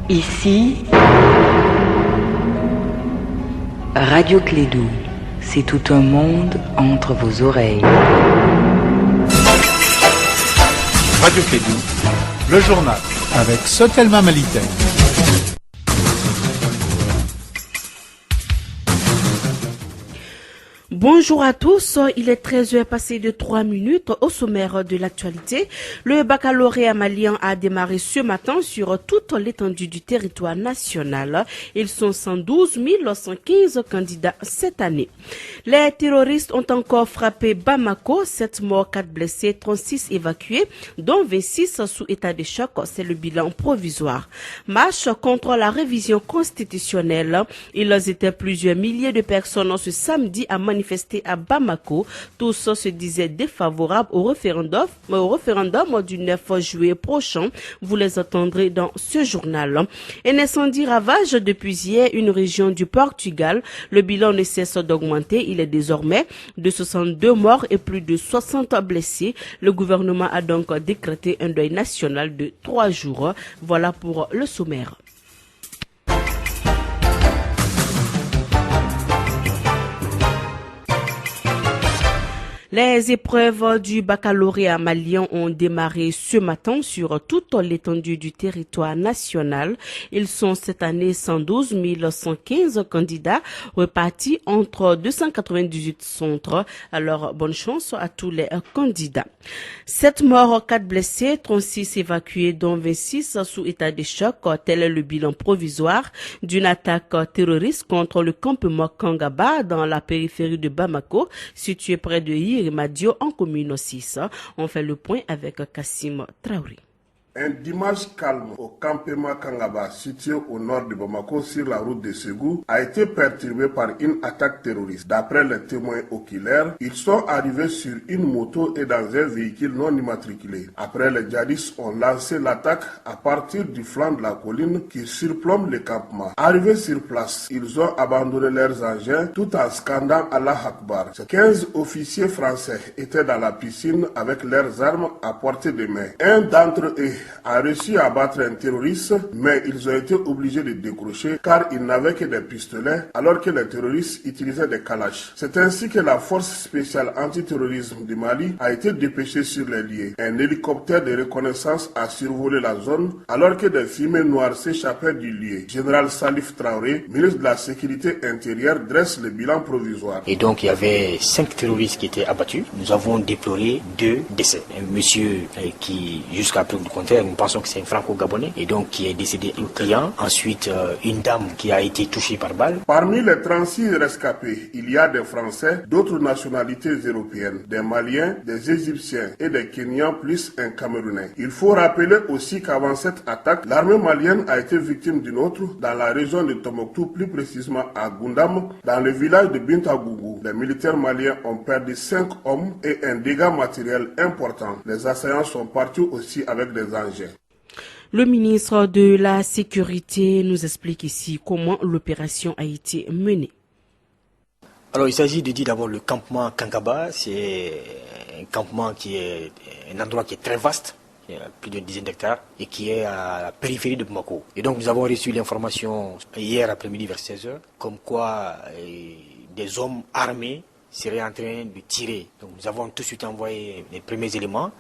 Ici, Radio Clédou, c'est tout un monde entre vos oreilles. Radio Clédou, le journal, avec Sotelma Malitaire. Bonjour à tous, il est 13h passé de 3 minutes au sommaire de l'actualité. Le baccalauréat malien a démarré ce matin sur toute l'étendue du territoire national. Ils sont 112 115 candidats cette année. Les terroristes ont encore frappé Bamako, 7 morts, 4 blessés, 36 évacués, dont 26 sous état de choc. C'est le bilan provisoire. Marche contre la révision constitutionnelle. Ils étaient plusieurs milliers de personnes ce samedi à manifester à Bamako. Tous se disaient défavorables au référendum du 9 juillet prochain. Vous les entendrez dans ce journal. Un incendie ravage depuis hier une région du Portugal. Le bilan ne cesse d'augmenter. Il est désormais de 62 morts et plus de 60 blessés. Le gouvernement a donc décrété un deuil national de 3 jours. Voilà pour le sommaire. Les épreuves du baccalauréat malien ont démarré ce matin sur toute l'étendue du territoire national. Ils sont cette année 112 115 candidats repartis entre 298 centres. Alors, bonne chance à tous les candidats. 7 morts, 4 blessés, 36 évacués, dont 26 sous état de choc. Tel est le bilan provisoire d'une attaque terroriste contre le campement Kangaba dans la périphérie de Bamako, situé près de Madio en commune 6. On fait le point avec Kassim Traoré. Un dimanche calme au campement Kangaba, situé au nord de Bamako sur la route de Ségou, a été perturbé par une attaque terroriste. D'après les témoins oculaires, ils sont arrivés sur une moto et dans un véhicule non immatriculé. Après, les djihadistes ont lancé l'attaque à partir du flanc de la colline qui surplombe le campement. Arrivés sur place, ils ont abandonné leurs engins tout en scandant Allah Akbar. 15 officiers français étaient dans la piscine avec leurs armes à portée de main. Un d'entre eux a réussi à abattre un terroriste, mais ils ont été obligés de décrocher car ils n'avaient que des pistolets alors que les terroristes utilisaient des kalash. C'est ainsi que la force spéciale antiterrorisme du Mali a été dépêchée sur les lieux. Un hélicoptère de reconnaissance a survolé la zone alors que des fumées noires s'échappaient du lieu. Général Salif Traoré, ministre de la Sécurité intérieure, dresse le bilan provisoire. Et donc il y avait 5 terroristes qui étaient abattus. Nous avons déploré 2 décès. Un monsieur qui, jusqu'à preuve du contraire, nous pensons que c'est un franco-gabonais et donc qui est décédé un client. Ensuite, une dame qui a été touchée par balle. Parmi les 36 rescapés, il y a des Français, d'autres nationalités européennes, des Maliens, des Égyptiens et des Kenyans plus un Camerounais. Il faut rappeler aussi qu'avant cette attaque, l'armée malienne a été victime d'une autre dans la région de Tombouctou, plus précisément à Goundam, dans le village de Bintagougou. Les militaires maliens ont perdu 5 hommes et un dégât matériel important. Les assaillants sont partis aussi avec des engins. Le ministre de la Sécurité nous explique ici comment l'opération a été menée. Alors il s'agit de dire d'abord le campement Kangaba, c'est un campement qui est un endroit qui est très vaste, qui a plus d'une dizaine d'hectares et qui est à la périphérie de Bamako. Et donc nous avons reçu l'information hier après-midi vers 16h, comme quoi des hommes armés seraient en train de tirer. Donc nous avons tout de suite envoyé les premiers éléments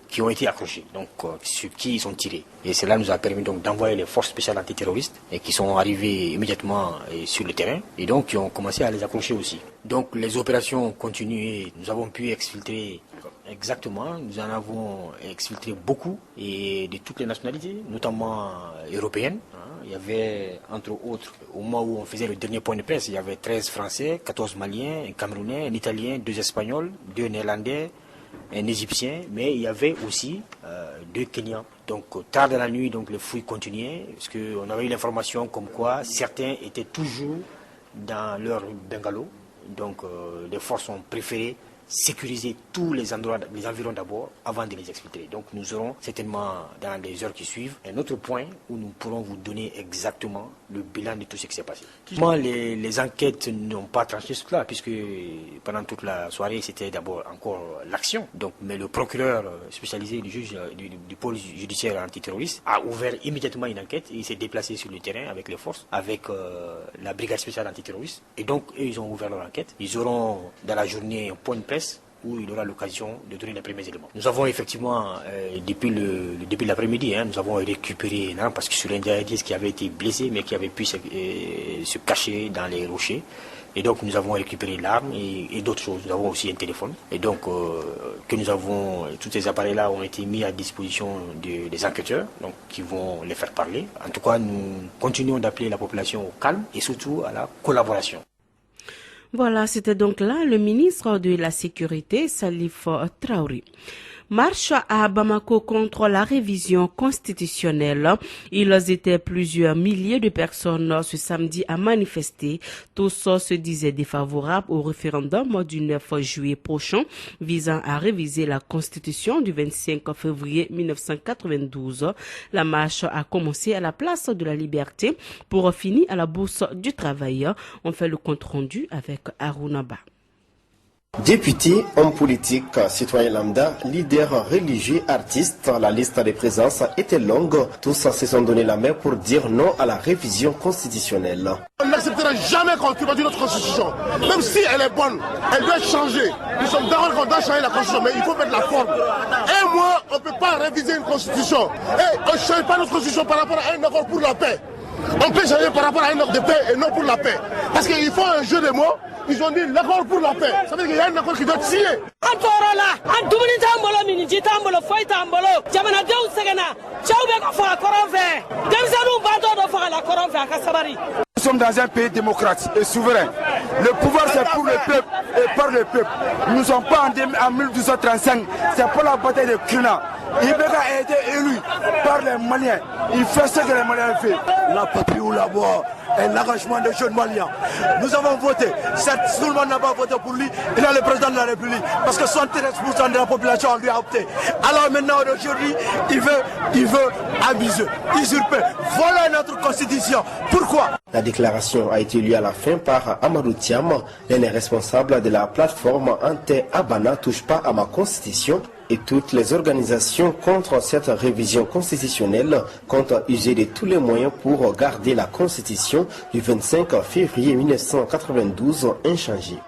qui ont été accrochés, donc sur qui ils sont tirés. Et cela nous a permis donc d'envoyer les forces spéciales antiterroristes et qui sont arrivées immédiatement sur le terrain et donc qui ont commencé à les accrocher aussi. Donc les opérations ont continué, nous avons pu exfiltrer exactement, nous en avons exfiltré beaucoup et de toutes les nationalités, notamment européennes. Il y avait, entre autres, au moment où on faisait le dernier point de presse, il y avait 13 Français, 14 Maliens, un Camerounais, un Italien, 2 Espagnols, 2 Néerlandais, un Égyptien, mais il y avait aussi 2 Kenyans. Donc tard dans la nuit, donc les fouilles continuaient, parce qu'on avait eu l'information comme quoi certains étaient toujours dans leur bungalow. Donc les forces ont préféré sécuriser tous les endroits, les environs d'abord, avant de les exfiltrer. Donc nous aurons certainement dans les heures qui suivent un autre point où nous pourrons vous donner exactement le bilan de tout ce qui s'est passé. Moi, les enquêtes n'ont pas tranché cela, puisque pendant toute la soirée, c'était d'abord encore l'action. Donc, mais le procureur spécialisé du juge du pôle judiciaire antiterroriste a ouvert immédiatement une enquête et il s'est déplacé sur le terrain avec les forces, avec la brigade spéciale antiterroriste. Et donc, eux, ils ont ouvert leur enquête. Ils auront dans la journée un point de presse où il aura l'occasion de donner les premiers éléments. Nous avons effectivement, depuis le début de l'après-midi, nous avons récupéré, parce que sur l'Indiadis qui avait été blessé, mais qui avait pu se cacher dans les rochers. Et donc nous avons récupéré l'arme et d'autres choses. Nous avons aussi un téléphone. Et donc tous ces appareils-là ont été mis à disposition des enquêteurs, donc qui vont les faire parler. En tout cas, nous continuons d'appeler la population au calme et surtout à la collaboration. Voilà, c'était donc là le ministre de la Sécurité, Salif Traoré. Marche à Bamako contre la révision constitutionnelle. Ils étaient plusieurs milliers de personnes ce samedi à manifester. Tous se disaient défavorables au référendum du 9 juillet prochain visant à réviser la constitution du 25 février 1992. La marche a commencé à la place de la Liberté pour finir à la Bourse du Travail. On fait le compte rendu avec Arunaba. Députés, hommes politiques, citoyens lambda, leaders religieux, artistes, la liste des présences était longue. Tous se sont donné la main pour dire non à la révision constitutionnelle. On n'acceptera jamais qu'on contribue notre constitution. Même si elle est bonne, elle doit changer. Nous sommes d'accord qu'on doit changer la constitution, mais il faut mettre la forme. Un mois, on ne peut pas réviser une constitution. Et on ne change pas notre constitution par rapport à un accord pour la paix. On peut changer par rapport à un accord de paix et non pour la paix. Parce qu'il faut un jeu de mots. Ils ont dit l'accord pour la paix. Ça veut dire qu'il y a un accord qui doit être signé. Nous sommes dans un pays démocratique et souverain. Le pouvoir c'est pour le peuple et par le peuple. Nous ne sommes pas en 1235, c'est pour la bataille de Krina. Ibeka a été élu par les Maliens. Il fait ce que les Maliens font. La patrie ou la mort et l'engagement des jeunes Maliens. Nous avons voté. Certes, tout le monde n'a pas voté pour lui. Il est le président de la République. Parce que 73% de la population lui a opté. Alors maintenant, aujourd'hui, il veut abuser, usurper, voler notre constitution. Pourquoi? La déclaration a été lue à la fin par Amadou Thiam, l'un des responsables de la plateforme Ante Abana touche pas à ma constitution. Et toutes les organisations contre cette révision constitutionnelle comptent user de tous les moyens pour garder la constitution du 25 février 1992 inchangée.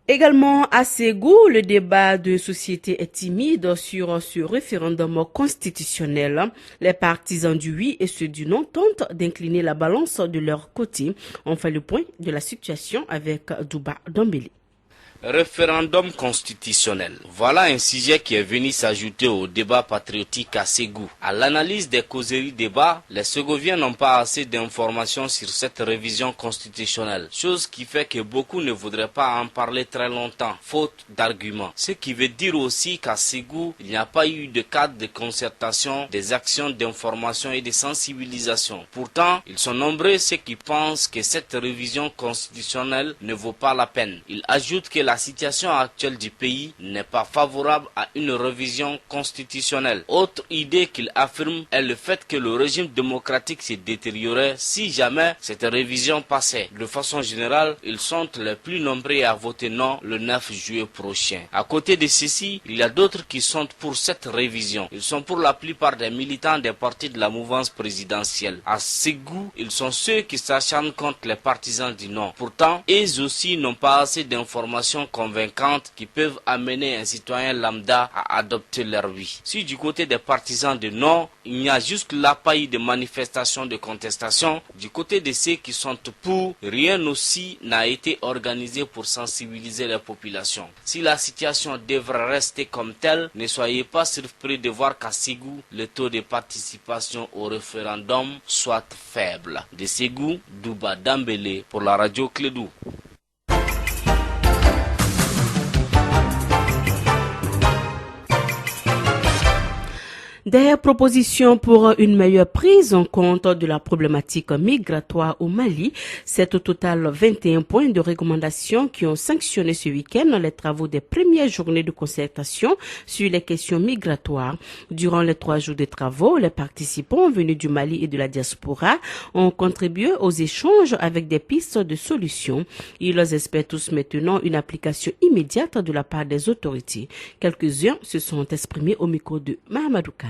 Également à Ségou, le débat de société est timide sur ce référendum constitutionnel. Les partisans du oui et ceux du non tentent d'incliner la balance de leur côté. On fait le point de la situation avec Douba Dombele. Référendum constitutionnel. Voilà un sujet qui est venu s'ajouter au débat patriotique à Ségou. À l'analyse des causeries débats, les Ségoviens n'ont pas assez d'informations sur cette révision constitutionnelle, chose qui fait que beaucoup ne voudraient pas en parler très longtemps, faute d'arguments. Ce qui veut dire aussi qu'à Ségou, il n'y a pas eu de cadre de concertation, des actions d'information et de sensibilisation. Pourtant, ils sont nombreux ceux qui pensent que cette révision constitutionnelle ne vaut pas la peine. Ils ajoutent que la situation actuelle du pays n'est pas favorable à une révision constitutionnelle. Autre idée qu'il affirme est le fait que le régime démocratique s'est détérioré si jamais cette révision passait. De façon générale, ils sont les plus nombreux à voter non le 9 juillet prochain. À côté de ceci, il y a d'autres qui sont pour cette révision. Ils sont pour la plupart des militants des partis de la mouvance présidentielle. À Ségou, ils sont ceux qui s'acharnent contre les partisans du non. Pourtant, eux aussi n'ont pas assez d'informations convaincantes qui peuvent amener un citoyen lambda à adopter leur oui. Si du côté des partisans de non, il n'y a jusque-là pas eu de manifestation de contestation, du côté de ceux qui sont pour, rien aussi n'a été organisé pour sensibiliser les populations. Si la situation devrait rester comme telle, ne soyez pas surpris de voir qu'à Ségou, le taux de participation au référendum soit faible. De Ségou, Douba Dambele pour la radio Clédou. Des propositions pour une meilleure prise en compte de la problématique migratoire au Mali. C'est au total 21 points de recommandations qui ont sanctionné ce week-end les travaux des premières journées de concertation sur les questions migratoires. Durant les 3 jours de travaux, les participants venus du Mali et de la diaspora ont contribué aux échanges avec des pistes de solutions. Ils espèrent tous maintenant une application immédiate de la part des autorités. Quelques-uns se sont exprimés au micro de Mahamadou Khan.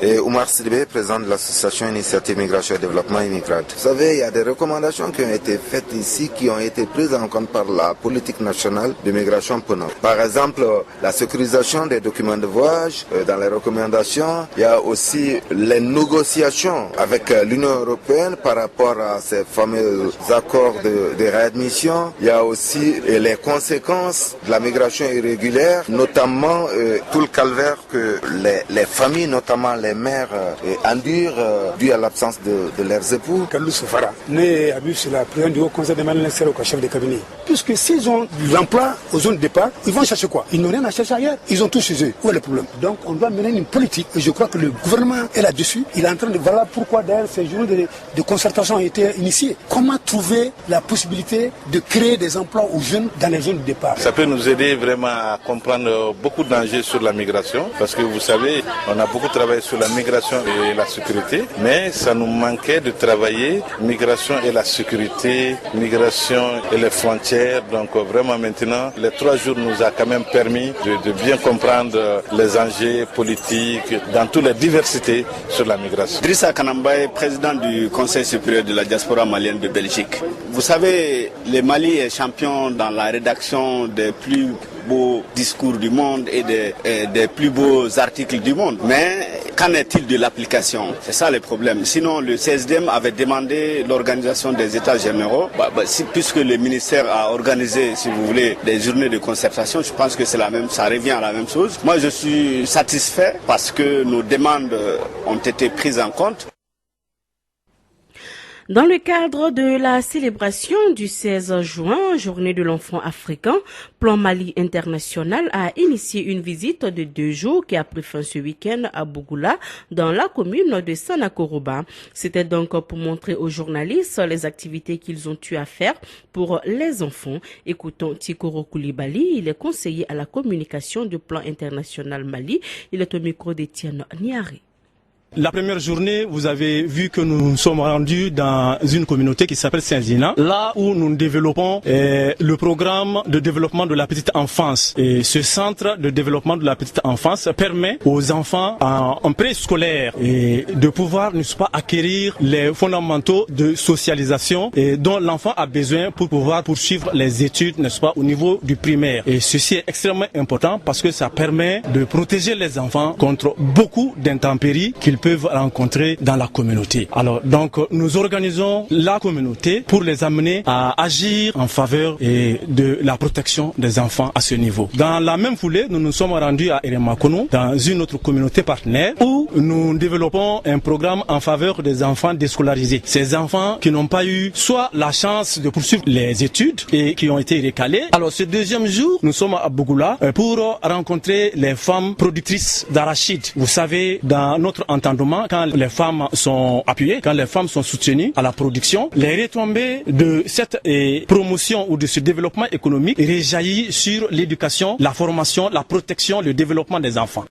Et Oumar Sidibé, président de l'association Initiative Migration et Développement Immigrate. Vous savez, il y a des recommandations qui ont été faites ici, qui ont été prises en compte par la politique nationale de migration PNUD. Par exemple, la sécurisation des documents de voyage. Dans les recommandations, il y a aussi les négociations avec l'Union européenne par rapport à ces fameux accords de réadmission. Il y a aussi les conséquences de la migration irrégulière, notamment tout le calvaire que les familles, notamment les mères endurent dû à l'absence de leurs époux. Kalou Soufara, né à Bus, la présidente du Haut Conseil des Maliens au chef de cabinet. Puisque s'ils ont de l'emploi aux zones de départ, ils vont chercher quoi? Ils n'ont rien à chercher ailleurs. Ils ont tout chez eux. Où est le problème? Donc on doit mener une politique. Et je crois que le gouvernement est là-dessus. Il est en train de voilà pourquoi d'ailleurs ces journées de concertation ont été initiées. Comment trouver la possibilité de créer des emplois aux jeunes dans les zones de départ? Ça peut nous aider vraiment à comprendre beaucoup d'enjeux sur la migration. Parce que vous savez, on a beaucoup travaillé sur la migration et la sécurité, mais ça nous manquait de travailler migration et la sécurité, migration et les frontières. Donc vraiment maintenant, les 3 jours nous a quand même permis de bien comprendre les enjeux politiques dans toutes les diversités sur la migration. Drissa Kanambaye, président du Conseil supérieur de la diaspora malienne de Belgique. Vous savez, le Mali est champion dans la rédaction des plus beaux discours du monde et des plus beaux articles du monde. Mais qu'en est-il de l'application? C'est ça le problème. Sinon, le CSDM avait demandé l'organisation des États généraux. Puisque le ministère a organisé, si vous voulez, des journées de concertation, je pense que c'est la même, ça revient à la même chose. Moi, je suis satisfait parce que nos demandes ont été prises en compte. Dans le cadre de la célébration du 16 juin, journée de l'enfant africain, Plan Mali International a initié une visite de 2 jours qui a pris fin ce week-end à Bougoula, dans la commune de Sanakoroba. C'était donc pour montrer aux journalistes les activités qu'ils ont eu à faire pour les enfants. Écoutons Tikoro Koulibaly, il est conseiller à la communication du Plan International Mali. Il est au micro d'Étienne Niari. La première journée, vous avez vu que nous sommes rendus dans une communauté qui s'appelle Saint-Zina, là où nous développons le programme de développement de la petite enfance. Et ce centre de développement de la petite enfance permet aux enfants en préscolaire de pouvoir, n'est-ce pas, acquérir les fondamentaux de socialisation dont l'enfant a besoin pour pouvoir poursuivre les études, n'est-ce pas, au niveau du primaire. Et ceci est extrêmement important parce que ça permet de protéger les enfants contre beaucoup d'intempéries qu'ils peuvent rencontrer dans la communauté. Alors donc nous organisons la communauté pour les amener à agir en faveur de la protection des enfants à ce niveau. Dans la même foulée, nous nous sommes rendus à Eremakono, dans une autre communauté partenaire, où nous développons un programme en faveur des enfants déscolarisés. Ces enfants qui n'ont pas eu soit la chance de poursuivre les études et qui ont été recalés. Alors ce deuxième jour, nous sommes à Bougoula pour rencontrer les femmes productrices d'arachides. Vous savez, dans notre entendement, quand les femmes sont appuyées, quand les femmes sont soutenues à la production, les retombées de cette promotion ou de ce développement économique rejaillit sur l'éducation, la formation, la protection, le développement des enfants.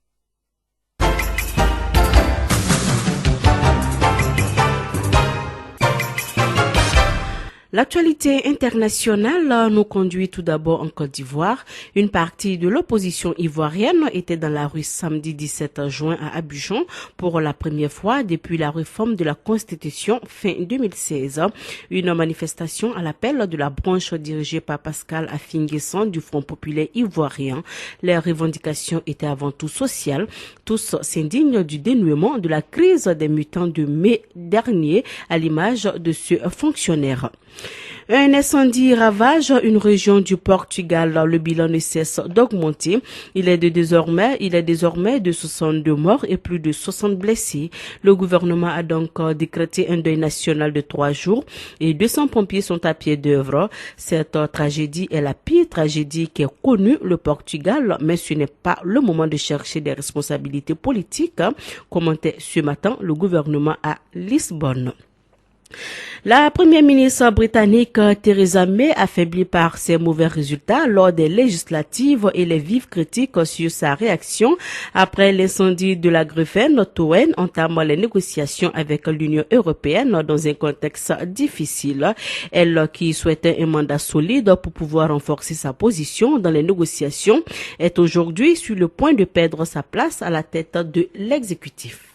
L'actualité internationale nous conduit tout d'abord en Côte d'Ivoire. Une partie de l'opposition ivoirienne était dans la rue samedi 17 juin à Abidjan pour la première fois depuis la réforme de la Constitution fin 2016. Une manifestation à l'appel de la branche dirigée par Pascal Affi-N'Guessan du Front populaire ivoirien. Les revendications étaient avant tout sociales. Tous s'indignent du dénouement de la crise des mutants de mai dernier à l'image de ce fonctionnaire. Un incendie ravage une région du Portugal. Le bilan ne cesse d'augmenter. Il est désormais de 62 morts et plus de 60 blessés. Le gouvernement a donc décrété un deuil national de 3 jours et 200 pompiers sont à pied d'œuvre. Cette tragédie est la pire tragédie qu'ait connue le Portugal, mais ce n'est pas le moment de chercher des responsabilités politiques, commentait ce matin le gouvernement à Lisbonne. La première ministre britannique Theresa May, affaiblie par ses mauvais résultats lors des législatives et les vives critiques sur sa réaction après l'incendie de la Gryphon Towen, entame les négociations avec l'Union européenne dans un contexte difficile. Elle, qui souhaitait un mandat solide pour pouvoir renforcer sa position dans les négociations, est aujourd'hui sur le point de perdre sa place à la tête de l'exécutif.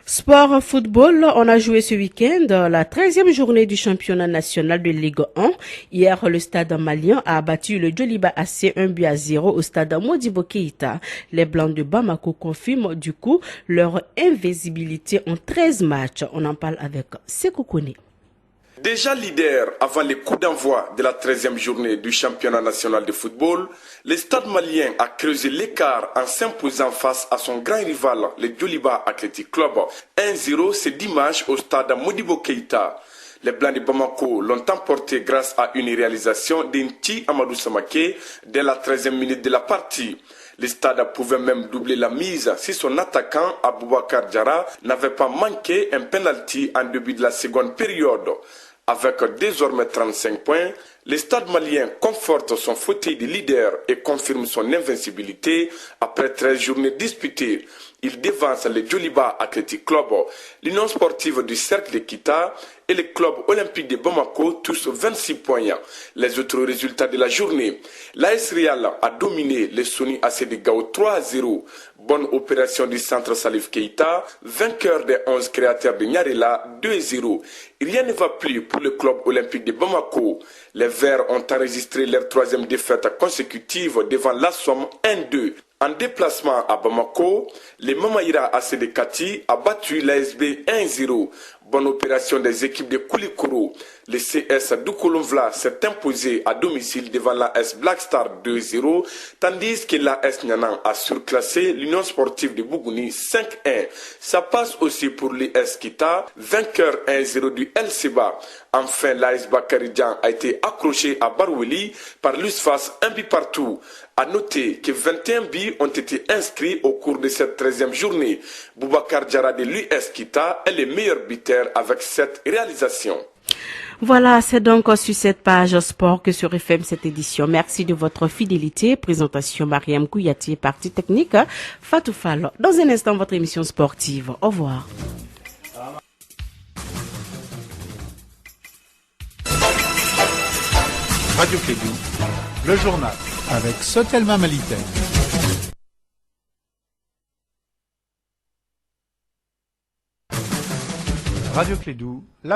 Sport football, on a joué ce week-end la 13e journée du championnat national de Ligue 1. Hier, le stade malien a battu le Djoliba AC 1-0 au stade Modibo Keïta. Les Blancs de Bamako confirment du coup leur invisibilité en 13 matchs. On en parle avec Sekou Kone. Déjà leader avant les coups d'envoi de la 13e journée du championnat national de football, le stade malien a creusé l'écart en s'imposant face à son grand rival, le Djoliba Athletic Club. 1-0 ce dimanche au stade Modibo Keïta. Les Blancs de Bamako l'ont emporté grâce à une réalisation d'Inti Amadou Samake dès la 13e minute de la partie. Le stade pouvait même doubler la mise si son attaquant Aboubakar Diarra n'avait pas manqué un penalty en début de la seconde période. Avec désormais 35 points, le stade malien conforte son fauteuil de leader et confirme son invincibilité après 13 journées disputées. Il devance le Djoliba Athletic Club, l'Union sportive du Cercle de Kita et le club olympique de Bamako, tous 26 points. Les autres résultats de la journée, l'AS Real a dominé le Sony AC de Gao 3-0. Bonne opération du centre Salif Keïta, vainqueur des 11 créateurs de Nyarela 2-0. Rien ne va plus pour le club olympique de Bamako. Les Verts ont enregistré leur 3e défaite consécutive devant l'Assom 1-2. En déplacement à Bamako, le Mamaïra AC de Kati a battu l'ASB 1-0. Bonne opération des équipes de Koulikoro. Le CS Doukolomvla s'est imposé à domicile devant l'AS Blackstar 2-0, tandis que l'AS Nyanan a surclassé l'Union sportive de Bougouni 5-1. Ça passe aussi pour l'AS Kita, vainqueur 1-0 du El Seba. Enfin, l'AS Bakaridjan a été accroché à Baroueli par l'USFAS un but partout. À noter que 21 buts ont été inscrits au cours de cette 13e journée. Boubacar Diarra de l'US Kita est le meilleur buteur avec 7 réalisations. Voilà, c'est donc sur cette page sport que se referme cette édition. Merci de votre fidélité. Présentation Mariam Kouyati, partie technique Fatou Fall. Dans un instant, votre émission sportive. Au revoir. Radio Clédou, le journal avec Sotelma Malitaine. Radio Clédou, la